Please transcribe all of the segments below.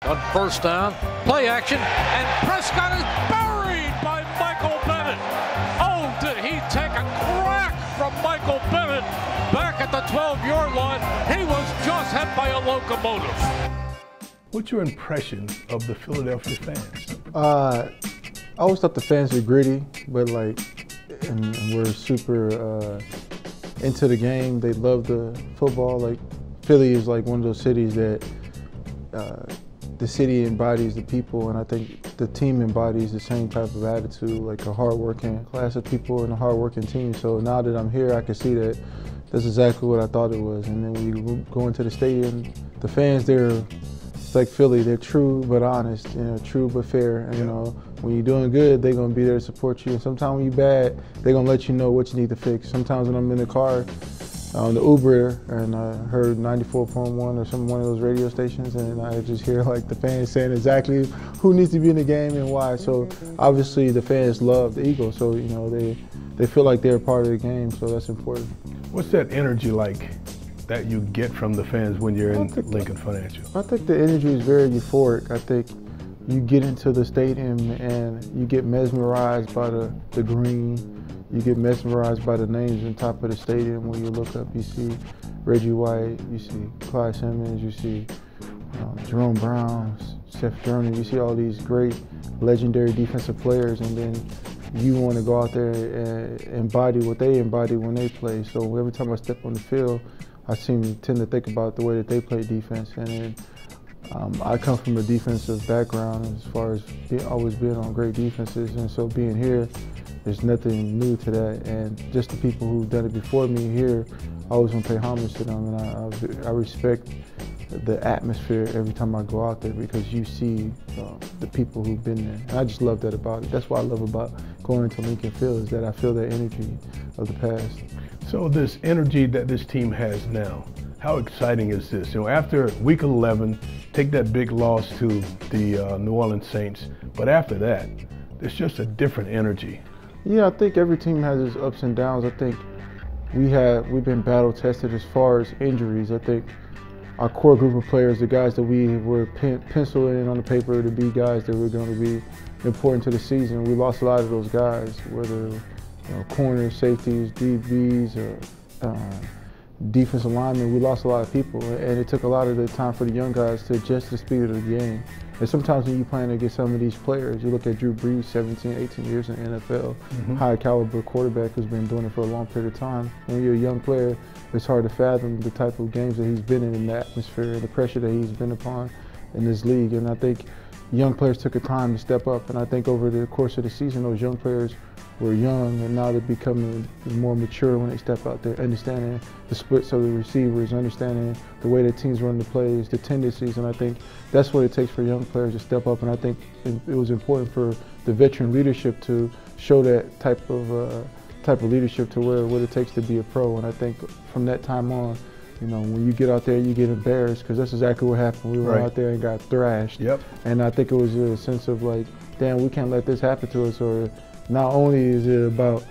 on first down. Play action, and Prescott is buried by Michael Bennett. Oh, did he take a crack from Michael Bennett back at the 12-yard line? He was just hit by a locomotive. What's your impression of the Philadelphia fans? I always thought the fans were gritty, but and we're super into the game. They love the football. Like, Philly is like one of those cities that the city embodies the people, and I think the team embodies the same type of attitude, like a hardworking class of people and a hardworking team. So now that I'm here, I can see that that's exactly what I thought it was. And then when you go into the stadium, the fans there, it's like Philly. They're true but honest, true but fair. And, when you're doing good, they're gonna be there to support you. And sometimes when you're bad, they're gonna let you know what you need to fix. Sometimes when I'm in the car, on the Uber, and I heard 94.1 or one of those radio stations, and I just hear like the fans saying exactly who needs to be in the game and why. So obviously the fans love the Eagles, so they feel like they're part of the game, so that's important. What's that energy like that you get from the fans when you're in Lincoln Financial? I think the energy is very euphoric. I think you get into the stadium and you get mesmerized by the green. You get mesmerized by the names on top of the stadium. When you look up, you see Reggie White, you see Clyde Simmons, you see Jerome Brown, Seth Journey. You see all these great, legendary defensive players, and then you want to go out there and embody what they embody when they play. So every time I step on the field, I tend to think about the way that they play defense. And then I come from a defensive background as far as always being on great defenses, and so being here, there's nothing new to that. And just the people who've done it before me here, I always want to pay homage to them, and I respect the atmosphere every time I go out there, because you see the people who've been there. And I just love that about it. That's what I love about going into Lincoln Field, is that I feel that energy of the past. So this energy that this team has now, how exciting is this? After week 11, take that big loss to the New Orleans Saints, but after that, there's just a different energy. Yeah, I think every team has its ups and downs. I think we've been battle tested as far as injuries. I think our core group of players, the guys that we were penciling on the paper to be guys that were going to be important to the season, we lost a lot of those guys, whether corners, safeties, DBs, defensive linemen. We lost a lot of people, and it took a lot of the time for the young guys to adjust to the speed of the game. And sometimes when you're playing against some of these players, you look at Drew Brees, 17, 18 years in the NFL, high caliber quarterback who's been doing it for a long period of time. When you're a young player, it's hard to fathom the type of games that he's been in the atmosphere, the pressure that he's been upon in this league. And I think young players took a time to step up, and I think over the course of the season, those young players were young, and now they're becoming more mature when they step out there, understanding the splits of the receivers, understanding the way that teams run the plays, the tendencies, and I think that's what it takes for young players to step up. And I think it was important for the veteran leadership to show that type of leadership to what it takes to be a pro. And I think from that time on, when you get out there, you get embarrassed, because that's exactly what happened. We were out there and got thrashed. Yep. And I think it was a sense of like, damn, we can't let this happen to us. Or not only is it about,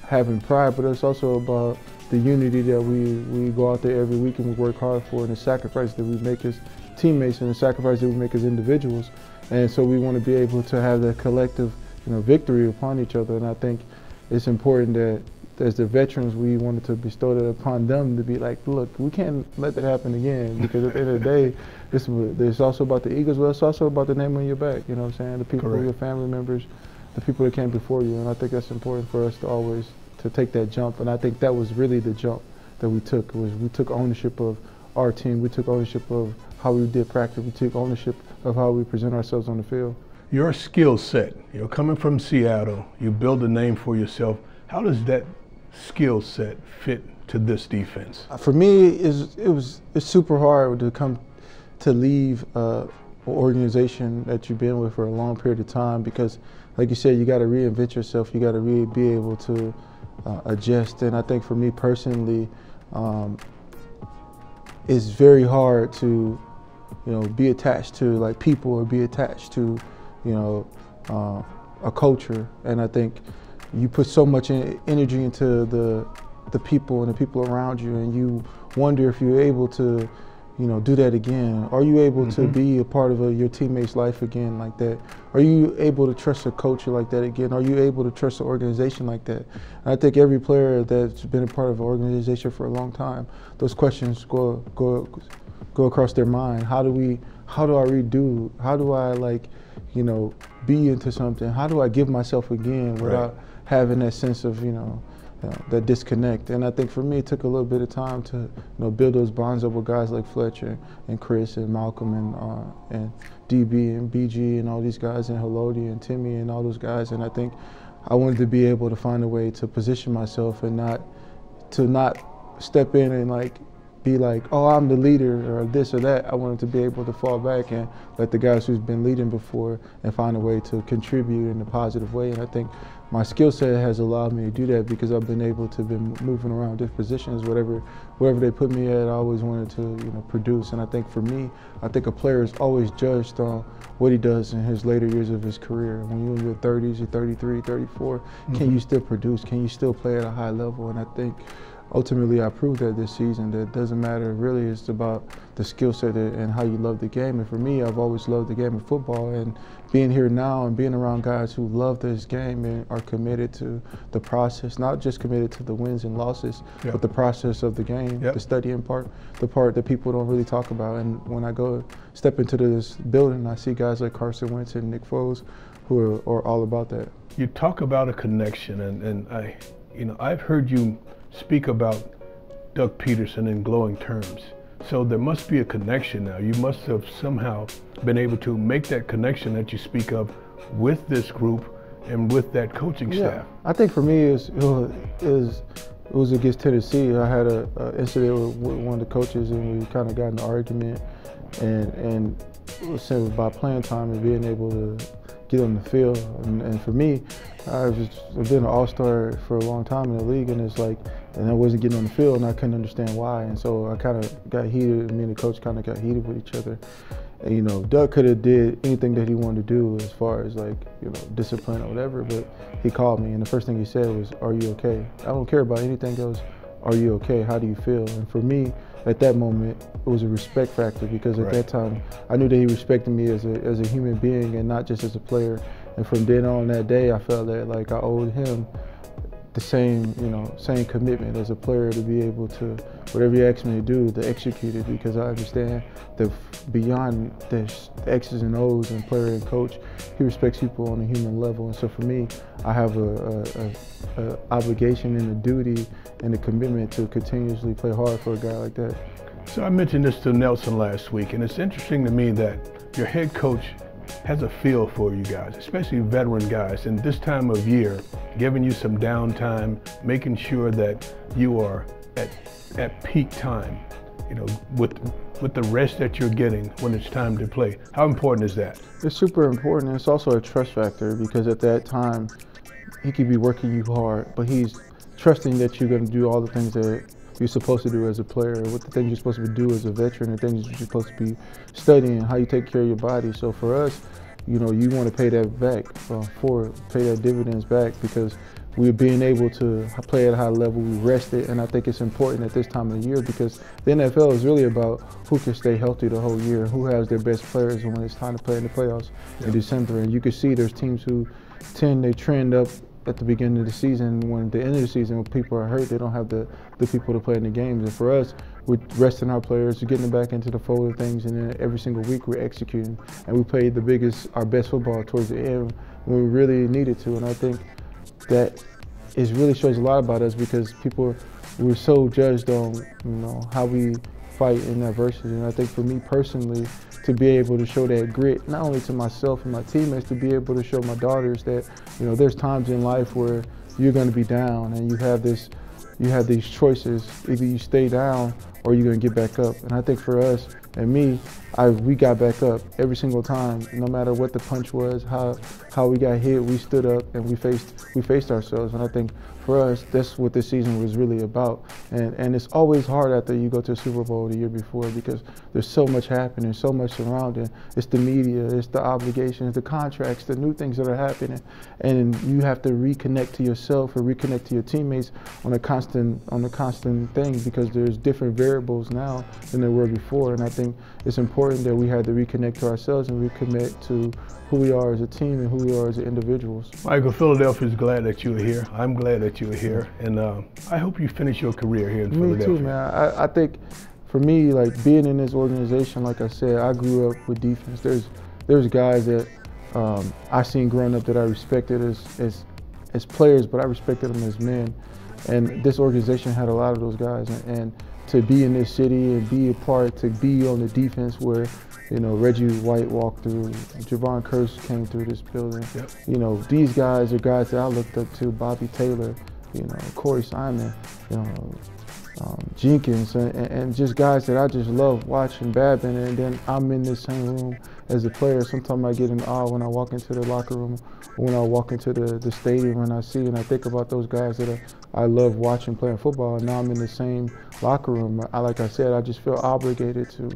having pride, but it's also about the unity that we go out there every week and we work hard for, and the sacrifice that we make as teammates and the sacrifice that we make as individuals. And so we want to be able to have that collective, victory upon each other. And I think it's important that as the veterans, we wanted to bestow that upon them, to be like, look, we can't let that happen again, because at the end of the day, it's also about the Eagles, but it's also about the name on your back, you know what I'm saying? The people, Correct. Your family members, the people that came before you. And I think that's important for us to always take that jump. And I think that was really the jump that we took, was we took ownership of our team. We took ownership of how we did practice. We took ownership of how we present ourselves on the field. Your skill set, coming from Seattle, you build a name for yourself. How does that skill set fit to this defense? For me, it's super hard to leave an organization that you've been with for a long period of time, because, like you said, you got to reinvent yourself. You got to really be able to adjust. And I think for me personally, it's very hard to, be attached to like people, or be attached to, a culture. And I think you put so much energy into the people and the people around you, and you wonder if you're able to, do that again? Are you able to be a part of your teammate's life again like that? Are you able to trust a coach like that again? Are you able to trust an organization like that? And I think every player that's been a part of an organization for a long time, those questions go across their mind. How do I redo? How do I be into something? How do I give myself again without having that sense of, that disconnect? And I think for me, it took a little bit of time to build those bonds up with guys like Fletcher and Chris and Malcolm and DB and BG and all these guys and Haloti and Timmy and all those guys. And I think I wanted to be able to find a way to position myself and not step in and be like, oh, I'm the leader or this or that. I wanted to be able to fall back and let the guys who's been leading before and find a way to contribute in a positive way. And I think my skill set has allowed me to do that because I've been able to be moving around different positions, wherever they put me at. I always wanted to produce. And I think for me, I think a player is always judged on what he does in his later years of his career. When you're in your 30s, you're 33, 34, can you still produce? Can you still play at a high level? And I think ultimately, I proved that this season that it doesn't matter. Really, it's about the skill set and how you love the game. And for me, I've always loved the game of football. And being here now and being around guys who love this game and are committed to the process, not just committed to the wins and losses, but the process of the game, the studying part, the part that people don't really talk about. And when I step into this building, I see guys like Carson Wentz and Nick Foles who are all about that. You talk about a connection, and I've heard you speak about Doug Peterson in glowing terms. So there must be a connection now. You must have somehow been able to make that connection that you speak of with this group and with that coaching staff. I think for me it was against Tennessee. I had an incident with one of the coaches and we kind of got in an argument and it was about playing time and being able to get on the field. And for me, I've been an all-star for a long time in the league, and and I wasn't getting on the field, and I couldn't understand why. And so I kind of got heated, and me and the coach kind of got heated with each other. And, Doug could have did anything that he wanted to do as far as discipline or whatever, but he called me, and the first thing he said was, "Are you okay?" I don't care about anything else. Are you okay? How do you feel? And for me, at that moment, it was a respect factor because at that time, I knew that he respected me as a human being and not just as a player. And from then on that day, I felt that I owed him the same commitment as a player to be able to, whatever he asked me to do, to execute it, because I understand that beyond the X's and O's and player and coach, he respects people on a human level. And so for me, I have a obligation and a duty and a commitment to continuously play hard for a guy like that. So I mentioned this to Nelson last week, and it's interesting to me that your head coach has a feel for you guys, especially veteran guys, and this time of year, giving you some downtime, making sure that you are at peak time, with the rest that you're getting when it's time to play. How important is that? It's super important. It's also a trust factor because at that time, he could be working you hard, but he's trusting that you're going to do all the things that you're supposed to do as a player, what the things you're supposed to do as a veteran, the things you're supposed to be studying, how you take care of your body. So for us, you want to pay that back, pay that dividends back, because we're being able to play at a high level, we rested, and I think it's important at this time of the year because the NFL is really about who can stay healthy the whole year, who has their best players when it's time to play in the playoffs in December. And you can see there's teams who they trend up at the beginning of the season. When the end of the season, when people are hurt, they don't have the people to play in the games. And for us, we're resting our players, we're getting them back into the fold of things, and then every single week we're executing. And we played our best football towards the end when we really needed to. And I think that really shows a lot about us because we're so judged on how we fight in adversity. And I think for me personally, to be able to show that grit, not only to myself and my teammates, to be able to show my daughters that there's times in life where you're going to be down and you have these choices. Either you stay down or you're going to get back up. And I think for us, And me, we got back up every single time, no matter what the punch was, how we got hit. We stood up and we faced ourselves. And I think for us, that's what this season was really about. And it's always hard after you go to a Super Bowl the year before because there's so much happening, so much surrounding. It's the media, it's the obligations, the contracts, the new things that are happening, and you have to reconnect to yourself or reconnect to your teammates on a constant thing because there's different variables now than there were before. And I think it's important that we had to reconnect to ourselves and recommit to who we are as a team and who we are as individuals. Michael, Philadelphia is glad that you are here. I'm glad that you are here, and I hope you finish your career here in Philadelphia. Me too, man. I think for me, like being in this organization, like I said, I grew up with defense. There's guys that I seen growing up that I respected as players, but I respected them as men. And this organization had a lot of those guys. And to be in this city and be a part, to be on the defense where, you know, Reggie White walked through, Javon Curse came through this building. Yep. You know, these guys are guys that I looked up to, Bobby Taylor, you know, Corey Simon, you know, Jenkins, and just guys that I just love watching Babin. And then I'm in the same room as a player. Sometimes I get in awe when I walk into the locker room, when I walk into the stadium and I see and I think about those guys that I love watching playing football. And now I'm in the same locker room. Like I said, I just feel obligated to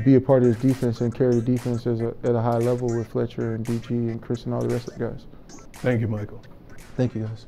be a part of this defense and carry the defense at a high level with Fletcher and BG and Chris and all the rest of the guys. Thank you, Michael. Thank you, guys.